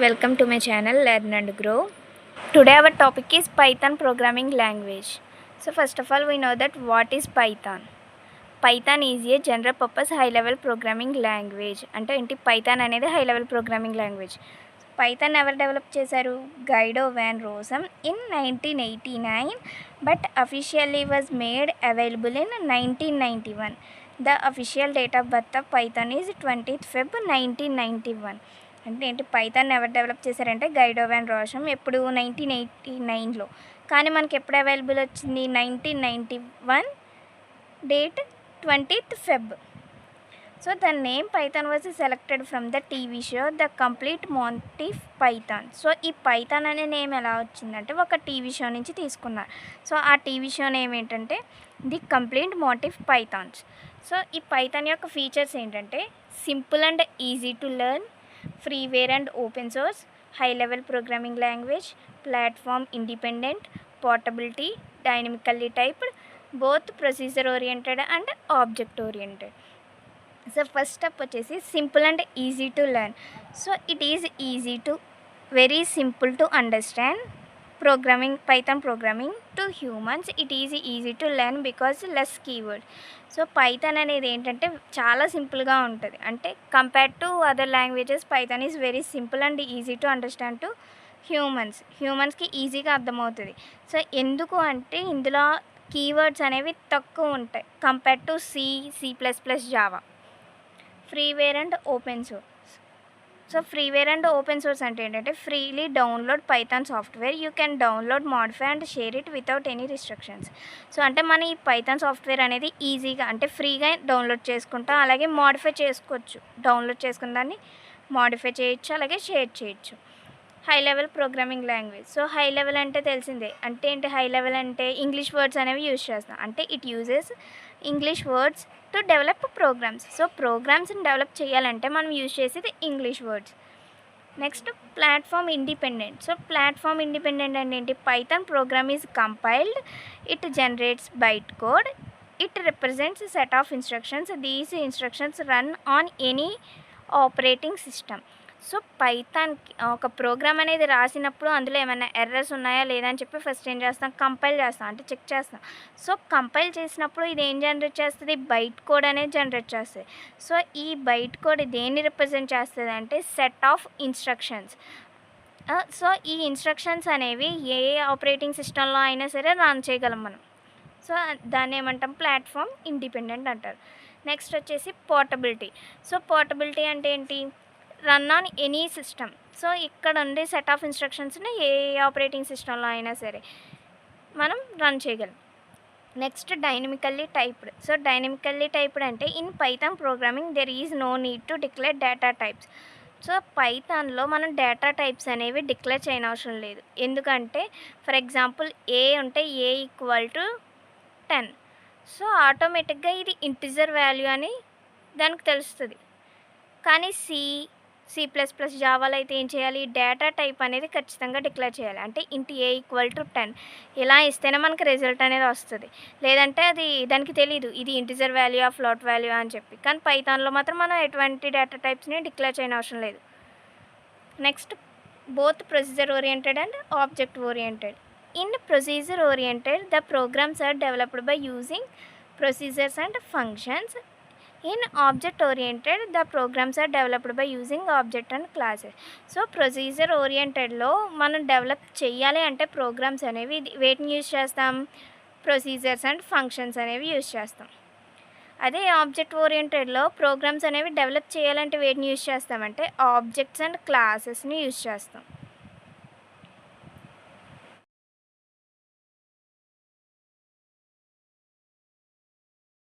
Welcome to my channel Learn and Grow. Today our topic is Python programming language. So first of all we know that what is Python. Python is a general purpose high level programming language. అంటే ఏంటి Python అనేది high level programming language. Python ఎవరు develop చేశారు? Guido van Rossum in 1989 but officially was made available in 1991. The official date of birth of Python is 20th Feb 1991. అంటే ఏంటి Python ఎవరు develop చేశారంటే Guido van రోసమ్ ఎప్పుడు 1989లో. కానీ మనకి ఎప్పుడు అవైలబుల్ వచ్చింది? 1991 date 20th Feb. So the name Python was selected from the TV show The Complete Monty Python. So ఈ పైథాన్ అనే నేమ్ ఎలా వచ్చిందంటే ఒక టీవీ షో నుంచి తీసుకున్నారు. సో ఆ టీవీ షో నేమ్ ఏంటంటే the complete Monty Pythons. So ఈ పైథాన్ యొక్క ఫీచర్స్ ఏంటంటే simple and easy to learn, freeware and open source, high level programming language, platform independent, portability, dynamically typed, both procedure oriented and object oriented. So first step వచ్చేసి simple and easy to learn. So it is easy to very simple to understand programming Python programming to humans. It is easy to learn because less keyword. So Python అనేది ఏంటంటే చాలా సింపుల్గా ఉంటుంది. అంటే compared to other languages Python is very simple and easy to understand to హ్యూమన్స్కి ఈజీగా అర్థమవుతుంది. So ఎందుకు అంటే ఇందులో కీవర్డ్స్ అనేవి తక్కువ ఉంటాయి compared to C++, Java. Freeware and open source. So freeware and open source అంటే ఏంటంటే freely download Python software. You can download, modify and share it without any restrictions. So అంటే మన ఈ పైథాన్ సాఫ్ట్వేర్ అనేది ఈజీగా అంటే ఫ్రీగా డౌన్లోడ్ చేసుకుంటాం, అలాగే మాడిఫై చేసుకోవచ్చు. డౌన్లోడ్ చేసుకున్న దాన్ని మాడిఫై చేయొచ్చు, అలాగే షేర్ చేయొచ్చు. High level programming language. So high level అంటే తెలిసిందే. అంటే ఏంటి హై లెవెల్ అంటే ఇంగ్లీష్ వర్డ్స్ అనేవి యూజ్ చేస్తాం. అంటే it uses English words to develop programs. So ప్రోగ్రామ్స్ని డెవలప్ చేయాలంటే మనం యూజ్ చేసేది English words. Next platform independent. So platform independent అంటే ఏంటి? Python program is compiled, it generates byte code, it represents set of instructions, these instructions run on any operating system. So పైథాన్కి ఒక programme అనేది రాసినప్పుడు అందులో ఏమైనా errors ఉన్నాయా లేదా అని చెప్పి ఫస్ట్ ఏం చేస్తాం? కంపైల్ చేస్తాం, అంటే చెక్ చేస్తాం. సో కంపైల్ చేసినప్పుడు ఇది ఏం జనరేట్ చేస్తుంది? బైట్ కోడ్ అనేది జనరేట్ చేస్తుంది. సో ఈ బైట్ కోడ్ దేన్ని రిప్రజెంట్ చేస్తుంది అంటే సెట్ ఆఫ్ ఇన్స్ట్రక్షన్స్. సో ఈ ఇన్స్ట్రక్షన్స్ అనేవి ఏ ఆపరేటింగ్ సిస్టంలో అయినా సరే రన్ చేయగలం మనం. సో దాన్ని ఏమంటాం? ప్లాట్ఫామ్ ఇండిపెండెంట్ అంటారు. నెక్స్ట్ వచ్చేసి పోర్టబిలిటీ. సో పోర్టబిలిటీ అంటే ఏంటి? Run on any system. So ఇక్కడ ఉండే సెట్ ఆఫ్ ఇన్స్ట్రక్షన్స్ని ఏ ఆపరేటింగ్ సిస్టంలో అయినా సరే మనం రన్ చేయగలం. Next dynamically typed. So dynamically typed అంటే in Python programming there is no need to declare data types. So పైథాన్లో మనం డేటా టైప్స్ అనేవి డిక్లేర్ చేయనవసరం లేదు. ఎందుకంటే ఫర్ ఎగ్జాంపుల్ ఏ ఉంటే A = 10. సో ఆటోమేటిక్గా ఇది ఇంటిజర్ వాల్యూ అని దానికి తెలుస్తుంది. కానీ C++, జావాలో అయితే ఏం చేయాలి? డేటా టైప్ అనేది ఖచ్చితంగా డిక్లేర్ చేయాలి. అంటే int A = 10 ఇలా ఇస్తేనే మనకి రిజల్ట్ అనేది వస్తుంది. లేదంటే అది దానికి తెలియదు ఇది ఇంటిజర్ వాల్యూ ఫ్లోట్ వాల్యూ అని చెప్పి. కానీ పైథాన్లో మాత్రం మనం ఎటువంటి డేటా టైప్స్ని డిక్లేర్ చేయనవసరం లేదు. Next both procedure oriented and object oriented. In procedure oriented the programs are developed by using procedures and functions. In object oriented the programs are developed by using object and classes. So procedure ఓరియంటెడ్లో మనం develop చేయాలి అంటే programs అనేవి వేటిని use చేస్తాం? Procedures and functions అనేవి use చేస్తాం. అదే ఆబ్జెక్ట్ ఓరియంటెడ్లో ప్రోగ్రామ్స్ అనేవి డెవలప్ చేయాలంటే వేటిని యూజ్ చేస్తామంటే ఆబ్జెక్ట్స్ అండ్ క్లాసెస్ని యూజ్ చేస్తాం.